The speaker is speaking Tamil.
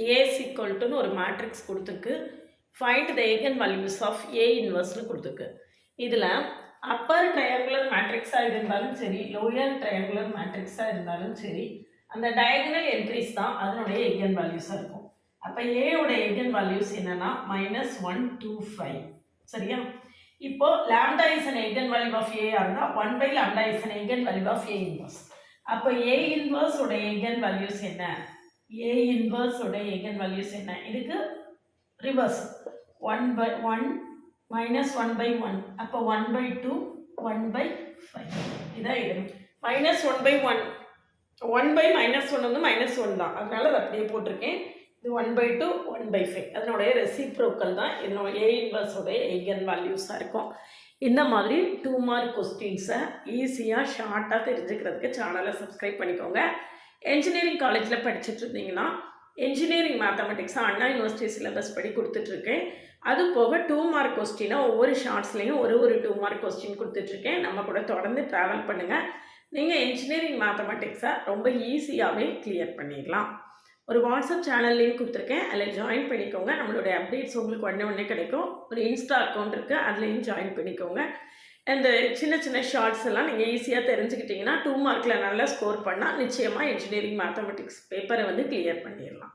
A is equal to ஒரு மேட்ரிக்ஸ் கொடுத்துருக்கு. Find the eigen values of A இன்வர்ஸ்னு கொடுத்துருக்கு. இதில் அப்பர் ட்ரையாங்குலர் மேட்ரிக்ஸாக இருந்தாலும் சரி, லோயர் ட்ரையாங்குலர் மேட்ரிக்ஸாக இருந்தாலும் சரி, அந்த டயகனல் என்ட்ரிஸ் தான் அதனுடைய eigen valueஸாக இருக்கும். அப்போ ஏயோட eigen values என்னன்னா -125. சரியா? இப்போ lambda is an eigen value of A இருந்தால் 1 by lambda is an eigen value of A inverse. அப்போ A inverse உடைய eigen values என்ன? A inverse உடைய eigen values என்ன? இதுக்கு ரிவர்ஸ் 1 by 1 minus 1 by 1. அப்போ 1 by 2 1 by 5. இதான் எழுதணும். -1 by 1 1 by -1 வந்து -1 தான், அதனால அதை அப்படியே போட்டிருக்கேன். இது 1 by 2 1 by 5 அதனுடைய ரெசிப்ரோக்கல் தான் என்னோட A inverse உடைய eigen valueஸாக இருக்கும். இந்த மாதிரி 2 மார்க் கொஸ்டின்ஸை ஈஸியாக ஷார்ட்டாக தெரிஞ்சுக்கிறதுக்கு சேனலை சப்ஸ்கிரைப் பண்ணிக்கோங்க. என்ஜினியரிங் காலேஜில் படிச்சுட்டு இருந்தீங்கன்னா என்ஜினியரிங் மேத்தமெட்டிக்ஸை அண்ணா யூனிவர்சிட்டி சிலபஸ் படி கொடுத்துட்ருக்கேன். அது போக 2 மார்க் கொஸ்டினை ஒவ்வொரு ஷார்ட்ஸ்லேயும் ஒரு 2 மார்க் கொஸ்டின் கொடுத்துட்ருக்கேன். நம்ம கூட தொடர்ந்து ட்ராவல் பண்ணுங்கள். நீங்கள் என்ஜினியரிங் மேத்தமெட்டிக்ஸை ரொம்ப ஈஸியாகவே கிளியர் பண்ணிடலாம். ஒரு வாட்ஸ்அப் சேனல் லிங்க் கொடுத்துருக்கேன், அதில் ஜாயின் பண்ணிக்கோங்க. நம்மளுடைய அப்டேட்ஸ் உங்களுக்கு உடனே கிடைக்கும். ஒரு இன்ஸ்டா அக்கௌண்ட் இருக்குது, அதுலேயும் ஜாயின் பண்ணிக்கோங்க. அந்த சின்ன சின்ன ஷார்ட்ஸ் எல்லாம் நீங்கள் ஈஸியாக தெரிஞ்சுக்கிட்டிங்கன்னா 2 மார்க்கில் நல்லா ஸ்கோர் பண்ணால் நிச்சயமாக என்ஜினியரிங் மேத்தமெட்டிக்ஸ் பேப்பரை வந்து கிளியர் பண்ணிடலாம்.